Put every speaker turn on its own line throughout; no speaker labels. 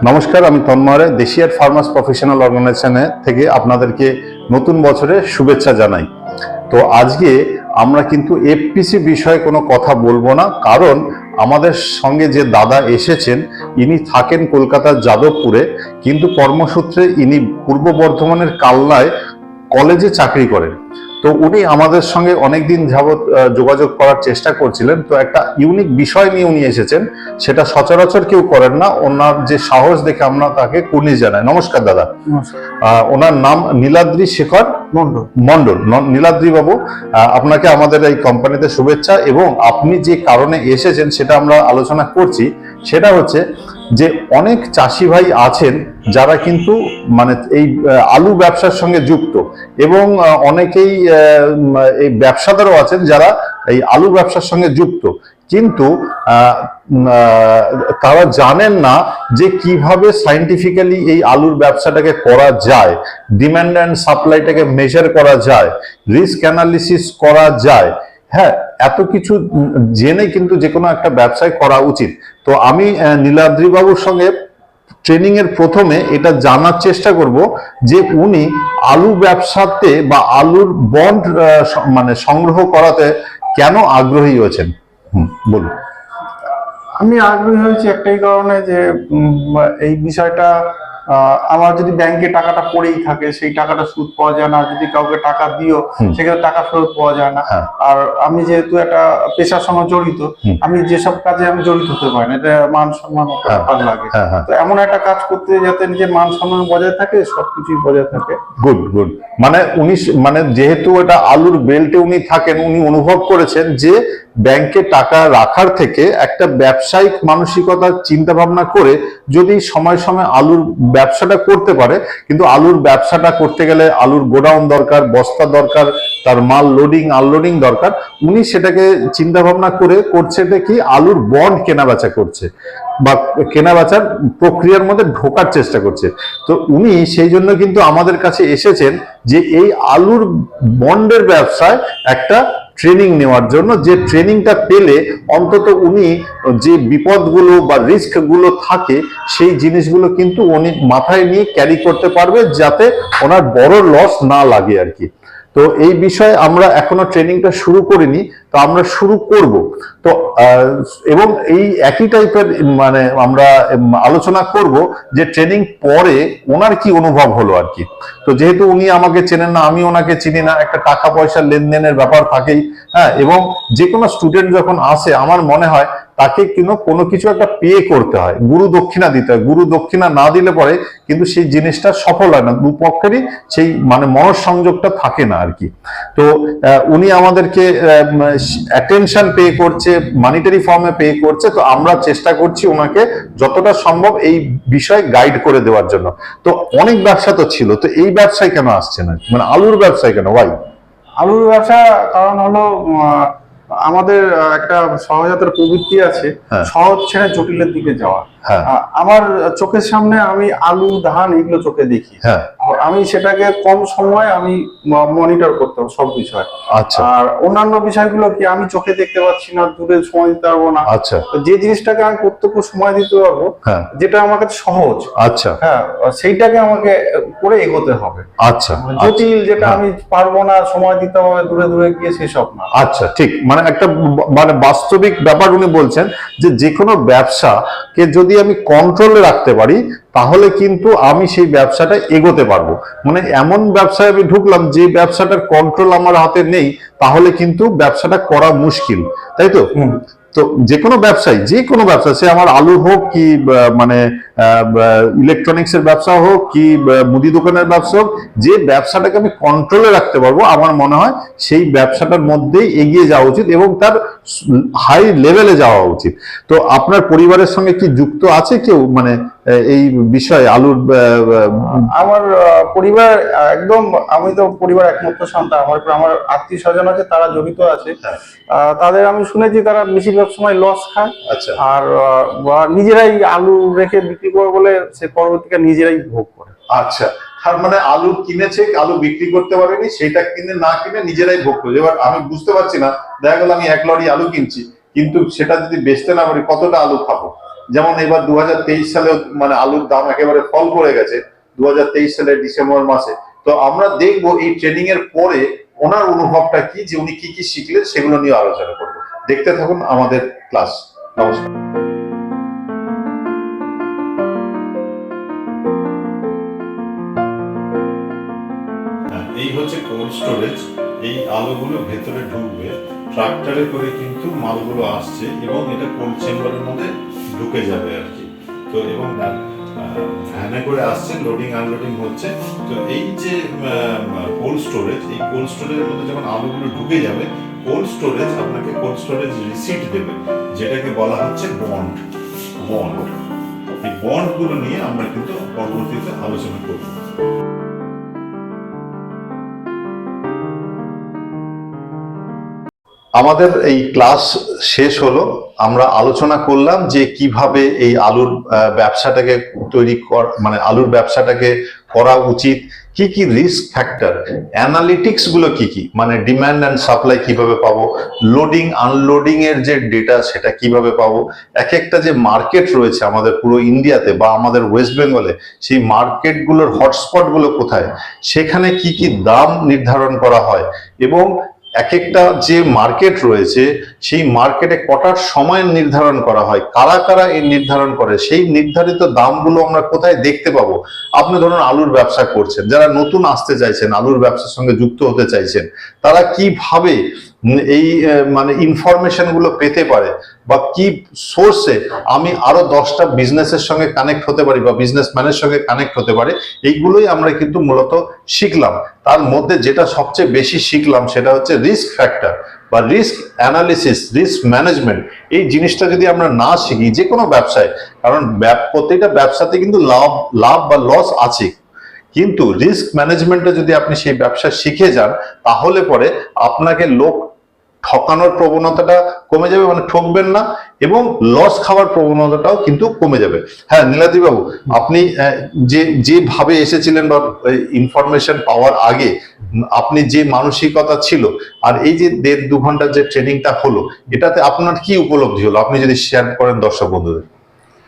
নমস্কার, আমি তন্ময় রায়, দেশিয়ার farmers professional অর্গানাইজেশনে থেকে আপনাদেরকে নতুন বছরের শুভেচ্ছা জানাই। তো আজকে আমরা কিন্তু এফপিসি বিষয়ে কোনো কথা বলবো না, কারণ আমাদের সঙ্গে যে দাদা এসেছেন ইনি থাকেন কলকাতার যাদবপুরে, কিন্তু কর্মসূত্রে ইনি পূর্ব বর্ধমানের কালনায় কলেজে চাকরি করেন। তো উনি আমাদের সঙ্গে অনেকদিন যাবৎ যোগাযোগ করার চেষ্টা করছিলেন। তো একটা ইউনিক বিষয় নিয়ে উনি এসেছেন, সেটা সচরাচর কেউ করেন না। ওনার যে সাহস দেখে আমরা তাকে কুর্নিশ জানাই। নমস্কার দাদা। ওনার নাম নীলাদ্রি শেখর মন্ডল। নীলাদ্রি বাবু, আপনাকে আমাদের এই কোম্পানিতে শুভেচ্ছা। এবং আপনি যে কারণে এসেছেন সেটা আমরা আলোচনা করছি, সেটা হচ্ছে যে অনেক চাষি ভাই আছেন যারা কিন্তু মানে এই আলু ব্যবসার সঙ্গে যুক্ত, এবং অনেকেই এই ব্যবসাদারও আছেন যারা এই আলু ব্যবসার সঙ্গে যুক্ত, কিন্তু তারা জানেন না যে কিভাবে সাইন্টিফিক্যালি এই আলুর ব্যবসাটাকে করা যায়, ডিমান্ড অ্যান্ড সাপ্লাইটাকে মেজার করা যায়, রিস্ক অ্যানালিসিস করা যায়। হ্যাঁ, এত কিছু জেনে কিন্তু যে কোনো একটা ব্যবসায় করা উচিত। তো আমি নীলাদ্রি বাবুর সঙ্গে ট্রেনিং এর প্রথমে এটা জানার চেষ্টা করব যে উনি আলু ব্যবসাতে বা আলুর বন্ড মানে সংগ্রহ করাতে কেন আগ্রহী হয়েছেন। বলুন।
আমি আগ্রহী হয়েছি একটাই কারণে যে এই বিষয়টা আমার যদি ব্যাংকে টাকাটা পড়েই থাকে, সেই টাকাটা সুদ পাওয়া যায় না। যদি কাউকে টাকা দিও সেক্ষেত্রে টাকা ফেরত পাওয়া যায় না। আর আমি যেহেতু একটা পেশার সঙ্গে জড়িত, আমি যেসব কাজে আমি জড়িত হতে পারি না, এটা মান সম্মান ভালো লাগে। তো এমন একটা কাজ করতে যাতে নিজের মান সম্মান বজায় থাকে, সবকিছুই বজায় থাকে।
Good good. মানে উনি মানে যেহেতু এটা আলুর বেল্টে উনি থাকেন, উনি অনুভব করেছেন যে ব্যাংকে টাকা রাখার থেকে একটা ব্যবসায়িক মানসিকতার চিন্তা ভাবনা করে যদি সময় সময় আলুর ব্যবসাটা করতে পারে। কিন্তু আলুর ব্যবসাটা করতে গেলে আলুর গোডাউন দরকার, বস্তা দরকার, তার মাল লোডিং আনলোডিং দরকার। উনি সেটাকে চিন্তা ভাবনা করে করছে কি আলুর বন্ড কেনা বেচা করছে বা কেনা বেচার প্রক্রিয়ার মধ্যে ঢোকার চেষ্টা করছে। তো উনি সেই জন্য কিন্তু আমাদের কাছে এসেছেন যে এই আলুর বন্ডের ব্যবসায় একটা ট্রেনিং নেওয়ার জন্য, যে ট্রেনিংটা পেলে অন্তত উনি যে বিপদগুলো বা রিস্ক গুলো থাকে সেই জিনিসগুলো কিন্তু উনি মাথায় নিয়ে ক্যারি করতে পারবে, যাতে ওনার বড় লস না লাগে আর কি। তো এই বিষয়ে আমরা এখনো ট্রেনিংটা শুরু করিনি, তো আমরা শুরু করব। তো এবং এই একই টাইপের মানে আমরা আলোচনা করব যে ট্রেনিং পরে ওনার কি অনুভব হলো আর কি। তো যেহেতু উনি আমাকে চেনেন না, আমি ওনাকে চিনি না, একটা টাকা পয়সা লেনদেনের ব্যাপার থাকেই। হ্যাঁ, এবং যে কোনো স্টুডেন্ট যখন আসে আমার মনে হয় তাকে কিন্তু কোনো কিছু একটা পে করতে হয়, গুরু দক্ষিণা দিতে হয়। গুরু দক্ষিণা না দিলে পরে কিন্তু সেই জিনিসটা সফল হয় না, দুপক্ষেরই সেই মানে মনঃসংযোগটা থাকে না আর কি। তো উনি আমাদেরকে অ্যাটেনশন পে করছে, মানিটারি ফর্মে পে করছে। তো আমরা চেষ্টা করছি ওনাকে যতটা সম্ভব এই বিষয়ে গাইড করে দেওয়ার জন্য। তো অনেক ব্যবসা তো ছিল, তো এই ব্যবসায় কেন আসছে না, মানে আলুর ব্যবসায় কেন? ওয়াই
আলুর ব্যবসা? কারণ হলো আমাদের একটা সহজাতের প্রবৃত্তি আছে, সহজ ছেড়ে জটিলের দিকে যাওয়া। আমার চোখের সামনে আমি আলু ধান এগুলো চোখে দেখি, আমি সেটাকে কম সময় আমি মনিটর করতে হবে সব বিষয়।
আচ্ছা।
আর অন্যান্য বিষয়গুলো কি আমি চোখে দেখতে পাচ্ছি না, দূরে সময় দিতে পারবো না।
আচ্ছা।
যে জিনিসটাকে আমি প্রত্যক্ষ সময় দিতে পারবো, যেটা আমার কাছে সহজ,
আচ্ছা,
হ্যাঁ, সেইটাকে আমাকে করে এগোতে হবে।
আচ্ছা।
জটিল যেটা আমি পারবো না, সময় দিতে হবে, দূরে দূরে গিয়ে সেসব না।
আচ্ছা, ঠিক। মানে একটা মানে বাস্তবিক ব্যাপার উনি বলছেন যে কোনো ব্যবসাকে যদি আমি কন্ট্রোলে রাখতে পারি তাহলে কিন্তু আমি সেই ব্যবসাটা এগোতে পারবো। মানে এমন ব্যবসায় আমি ঢুকলাম যে ব্যবসাটার কন্ট্রোল আমার হাতে নেই, তাহলে কিন্তু ব্যবসাটা করা মুশকিল, তাই তো? তো যে কোনো ব্যবসা, সে আমার আলু হোক কি মানে ইলেকট্রনিক্স এর ব্যবসা হোক কি মুদি দোকানের ব্যবসা হোক, যে ব্যবসাটাকে আমি কন্ট্রোলে রাখতে পারবো আমার মনে হয় সেই ব্যবসাটার মধ্যেই এগিয়ে যাওয়া উচিত এবং তার হাই লেভেলে যাওয়া উচিত। তো আপনার পরিবারের সঙ্গে কি যুক্ত আছে কেউ মানে এই বিষয়ে আলুর?
আমার পরিবার একদম, আমি তো পরিবার একমাত্র সন্তান, আমার আত্মীয় স্বজন আছে তারা জড়িত আছে। তাদের আমি শুনেছি তারা বেশিরভাগ সময় লস খায়।
আচ্ছা।
আর নিজেরাই আলু রেখে বিক্রি করে বলে সে পরবর্তীকে নিজেরাই ভোগ করে।
আচ্ছা, তার মানে আলু কিনেছে, আলু বিক্রি করতে পারেনি, সেটা কিনে না কিনে নিজেরাই ভোগ করে। এবার আমি বুঝতে পারছি না, দেখা গেল আমি 1 লরি আলু কিনছি, কিন্তু সেটা যদি বেচতে না পারি কতটা আলু খাবো? যেমন এবার 2023 সালে মানে আলুর দাম একেবারে ফল করে গেছে 2023 সালের ডিসেম্বর মাসে। তো আমরা দেখবো এই ট্রেনিং এর পরে ওনার অনুভবটা কি, যে উনি কি কি শিখলেন সেগুলো নিয়ে আলোচনা করবো। দেখতে থাকুন আমাদের ক্লাস। নমস্কার। এই হচ্ছে কোল্ড স্টোরেজ। এই আলুগুলো ভেতরে ঢুকবে, ট্রাক্টরে করে কিন্তু মালগুলো আসছে এবং এটা কোল্ড চেম্বারের মধ্যে ঢুকে যাবে আর কি। তো এবং ভ্যানে করে আসছে, লোডিং আনলোডিং হচ্ছে। তো এই যে কোল্ড স্টোরেজ, এই কোল্ড স্টোরেজের মধ্যে যখন আলুগুলো ঢুকে যাবে, কোল্ড স্টোরেজ আপনাকে কোল্ড স্টোরেজ রিসিট দেবে, যেটাকে বলা হচ্ছে বন্ড। এই বন্ডগুলো নিয়ে আমরা কিন্তু পরবর্তীতে আলোচনা করব। আমাদের এই ক্লাস শেষ হলো। আমরা আলোচনা করলাম যে কিভাবে এই আলুর ব্যবসাটাকে মানে আলুর ব্যবসাটাকে করা উচিত, কি কি রিস্ক ফ্যাক্টর, অ্যানালিটিক্স গুলো কি কি, মানে ডিমান্ড অ্যান্ড সাপ্লাই কিভাবে পাবো, লোডিং আনলোডিং এর যে ডেটা সেটা কিভাবে পাবো, এক একটা যে মার্কেট রয়েছে আমাদের পুরো ইন্ডিয়াতে বা আমাদের ওয়েস্ট বেঙ্গলে, সেই মার্কেটগুলোর হটস্পট গুলো কোথায়, সেখানে কি কি দাম নির্ধারণ করা হয়, এবং এক একটা যে মার্কেট রয়েছে সেই মার্কেটে কটার সময় নির্ধারণ করা হয়, কারা কারা এই নির্ধারণ করে, সেই নির্ধারিত দামগুলো আমরা কোথায় দেখতে পাবো। আপনি ধরুন আলুর ব্যবসা করছেন, যারা নতুন আসতে চাইছেন, আলুর ব্যবসার সঙ্গে যুক্ত হতে চাইছেন, তারা কিভাবে এই মানে ইনফরমেশন গুলো পেতে পারে, বা কি সোর্সে আমি আরো 10টা বিজনেসের সঙ্গে কানেক্ট হতে পারি বা বিজনেসম্যানের সঙ্গে কানেক্ট হতে পারে, এইগুলোই আমরা কিন্তু মূলত শিখলাম। তার মধ্যে যেটা সবচেয়ে বেশি শিখলাম সেটা হচ্ছে রিস্ক ফ্যাক্টর বা রিস্ক অ্যানালিসিস, রিস্ক ম্যানেজমেন্ট। এই জিনিসটা যদি আমরা না শিখি যে কোনো ব্যবসায়, কারণ প্রত্যেকটা ব্যবসাতে কিন্তু লাভ বা লস আছে, কিন্তু রিস্ক ম্যানেজমেন্টে যদি আপনি সেই ব্যবসা শিখে যান, তাহলে পরে আপনাকে লোক ঠকানোর প্রবণতাটা কমে যাবে, মানে ঠকবেন না, এবং লস খাওয়ার প্রবণতাটাও কিন্তু কমে যাবে। হ্যাঁ নীলাদ্রি বাবু, আপনি যেভাবে এসেছিলেন বা ইনফরমেশন পাওয়ার আগে আপনি যে মানসিকতা ছিল, আর এই যে 1.5-2 ঘন্টার যে ট্রেনিংটা হলো, এটাতে আপনার কি উপলব্ধি হলো, আপনি যদি শেয়ার করেন দর্শক বন্ধুদের।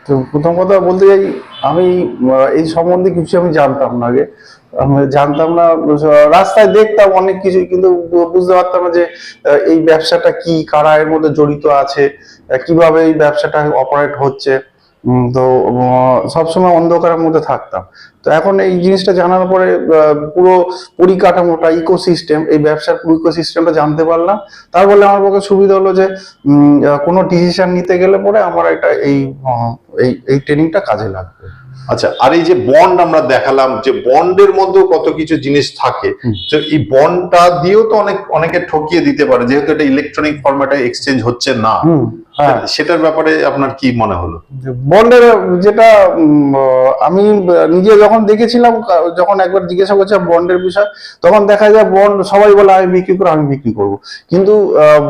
তো প্রথম কথা বলতে চাই, আমি এই সম্বন্ধে কিছু আমি জানতাম না আগে। আমি জানতাম না, রাস্তায় দেখতাম অনেক কিছু, কিন্তু বুঝতে পারতাম না যে এই ব্যবসাটা কি, কারা এর মধ্যে জড়িত আছে, কিভাবে এই ব্যবসাটা অপারেট হচ্ছে। তো সবসময় অন্ধকারের মধ্যে থাকতাম। তো এখন এই জিনিসটা জানার পরে পুরো পরিকাঠামোটা, ইকোসিস্টেম, এই ব্যবসার পুরো ইকোসিস্টেমটা জানতে পারলাম। তার ফলে আমার পক্ষে সুবিধা হলো যে কোনো ডিসিশন নিতে গেলে পরে আমার এটা এই ট্রেনিংটা কাজে লাগবে।
আচ্ছা, আর এই যে বন্ড আমরা দেখালাম, যে বন্ডের মধ্যেও কত কিছু জিনিস থাকে, তো এই বন্ডটা দিয়েও তো অনেকে ঠকিয়ে দিতে পারে, যেহেতু এটা ইলেকট্রনিক ফরম্যাটে এক্সচেঞ্জ হচ্ছে না। সেটার ব্যাপারে আপনার কি মনে হলো?
বন্ডের যেটা আমি নিজে যখন দেখেছিলাম, যখন একবার জিজ্ঞাসা করছিলাম বন্ডের বিষয়, তখন দেখা যায় বন্ড সবাই বলে আমি বিক্রি করবো, আমি বিক্রি করবো। কিন্তু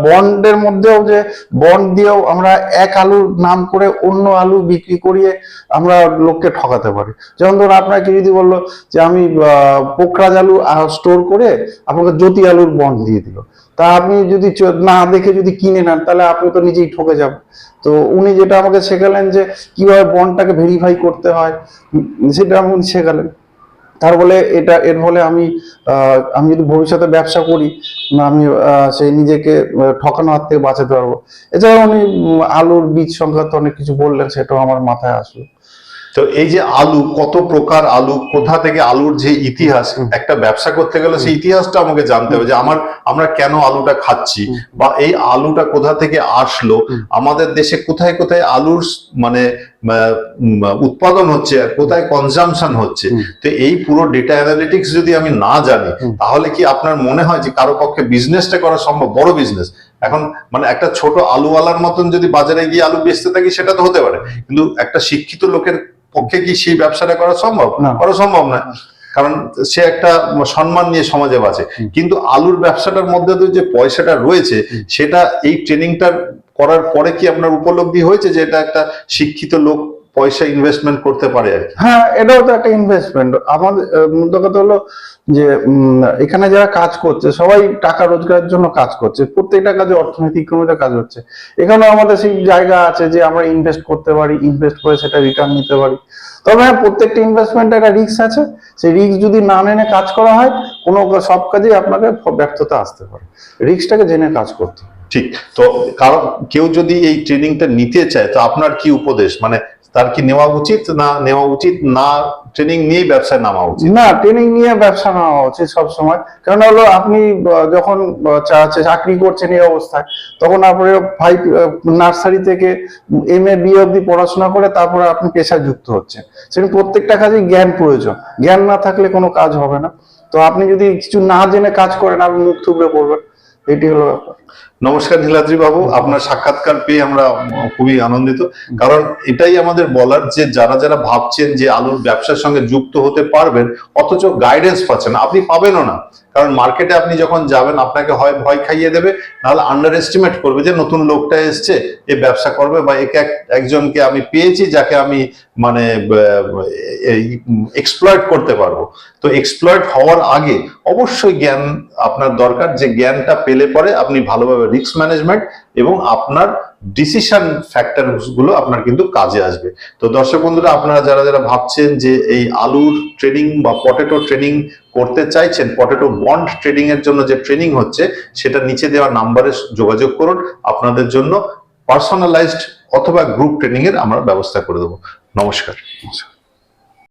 বন্ডের মধ্যেও যে বন্ড দিয়েও আমরা এক আলুর নাম করে অন্য আলু বিক্রি করিয়ে আমরা লোককে ঠকাতে পারি। যেমন ধরুন আপনাকে যদি বললো যে আমি পোখরাজ আলু স্টোর করে আপনাকে জ্যোতি আলুর বন্ড দিয়ে দিল, তা আপনি যদি না দেখে যদি কিনে নেন, তাহলে আপনি তো নিজেই ঠকে যাবেন। তো উনি যেটা আমাকে শেখালেন যে কিভাবে বন্ডটাকে ভেরিফাই করতে হয়, সেটা উনি শেখালেন। তার ফলে এর ফলে আমি যদি ভবিষ্যতে ব্যবসা করি, আমি সেই নিজেকে ঠকানো হাত থেকে বাঁচাতে পারবো। এছাড়া উনি আলুর বীজ সংক্রান্ত অনেক কিছু বললেন, সেটাও আমার মাথায় আসলো।
তো এই যে আলু, কত প্রকার আলু, কোথা থেকে আলুর যে ইতিহাস, একটা ব্যবসা করতে গেলে সেই ইতিহাসটা আমাকে জানতে হবে, যে আমরা কেন আলুটা খাচ্ছি, বা এই আলুটা কোথা থেকে আসলো, আমাদের দেশে কোথায় কোথায় আলুর মানে উৎপাদন হচ্ছে আর কোথায় কনজাম্পশন হচ্ছে। তো এই পুরো ডেটা অ্যানালিটিক্স যদি আমি না জানি, তাহলে কি আপনার মনে হয় যে কারো পক্ষে বিজনেসটা করা সম্ভব? বড় বিজনেস এখন মানে একটা ছোট আলুওয়ালার মতন যদি বাজারে গিয়ে আলু বেচতে থাকি, সেটা তো হতে পারে, কিন্তু একটা শিক্ষিত লোকের পক্ষে কি সেই ব্যবসাটা করা সম্ভব? করা সম্ভব না, কারণ সে একটা সম্মান নিয়ে সমাজে বাঁচে। কিন্তু আলুর ব্যবসাটার মধ্যে যে পয়সাটা রয়েছে, সেটা এই ট্রেনিংটা করার পরে কি আপনার উপলব্ধি হয়েছে যে এটা একটা শিক্ষিত লোক পয়সা ইনভেস্টমেন্ট করতে পারে আর কি।
হ্যাঁ, এটাও তো একটা ইনভেস্টমেন্ট। আমাদের মুদ্রা কথা হলো যে এখানে যারা কাজ করছে সবাই টাকা রোজগারের জন্য কাজ করছে, প্রত্যেকটা কাজে অর্থনৈতিক ইকোনমিতে কাজ হচ্ছে। এখানেও আমাদের সেই জায়গা আছে যে আমরা ইনভেস্ট করতে পারি, ইনভেস্ট করে সেটা রিটার্ন নিতে পারি। তবে হ্যাঁ, প্রত্যেকটা ইনভেস্টমেন্টের একটা রিস্ক আছে। সেই রিস্ক যদি না মেনে কাজ করা হয়, সব কাজেই আপনাকে ব্যর্থতা আসতে পারে। রিস্কটাকে জেনে কাজ করতে হবে।
ঠিক। তো কারণ কেউ যদি এই ট্রেনিংটা নিতে চায়, তো আপনার কি উপদেশ, মানে তার কি নেওয়া উচিত না নেওয়া উচিত না ট্রেনিং নিয়েই ব্যবসায় নামা উচিত?
না, ট্রেনিং নিয়ে ব্যবসা নেওয়া উচিত সবসময়। কারণ হলো আপনি যখন চাকরি করছেন এই অবস্থায়, তখন আপনি নার্সারি থেকে MA BA অব্দি পড়াশোনা করে তারপরে আপনি পেশায় যুক্ত হচ্ছেন। সেখানে প্রত্যেকটা কাজে জ্ঞান প্রয়োজন, জ্ঞান না থাকলে কোনো কাজ হবে না। তো আপনি যদি কিছু না জেনে কাজ করেন, আপনি মুখ থুবড়ে পড়বেন। এটি হলো ব্যাপার।
নমস্কার নীলাদ্রি বাবু, আপনার সাক্ষাৎকার পেয়ে আমরা খুবই আনন্দিত। কারণ এটাই আমাদের বলার যে যারা যারা ভাবছেন যে আলুর ব্যবসার সঙ্গে যুক্ত হতে পারবেন অথচ গাইডেন্স পাচ্ছেন না, আপনি পাবেনও না। কারণ মার্কেটে আপনি যখন যাবেন আপনাকে হয় ভয় খাইয়ে দেবে, নাহলে আন্ডার এস্টিমেট করবে যে নতুন লোকটা এসছে, এ ব্যবসা করবে, বা একে একজনকে আমি পেয়েছি যাকে আমি মানে এক্সপ্লয়েট করতে পারবো। তো এক্সপ্লয়েট হওয়ার আগে অবশ্যই জ্ঞান আপনার দরকার, যে জ্ঞানটা পেলে পরে আপনি ভালোভাবে রিস্ক ম্যানেজমেন্ট এবং আপনার ডিসিশন ফ্যাক্টর গুলো আপনার কিন্তু কাজে আসবে। তো দর্শক বন্ধুরা, আপনারা যারা যারা ভাবছেন যে এই আলুর ট্রেডিং বা পটেটো ট্রেডিং করতে চাইছেন, পটেটো বন্ড ট্রেডিং এর জন্য যে ট্রেনিং হচ্ছে সেটা নিচে দেওয়া নাম্বারে যোগাযোগ করুন। আপনাদের জন্য পার্সোনালাইজড অথবা গ্রুপ ট্রেনিং এর আমরা ব্যবস্থা করে দেবো। নমস্কার।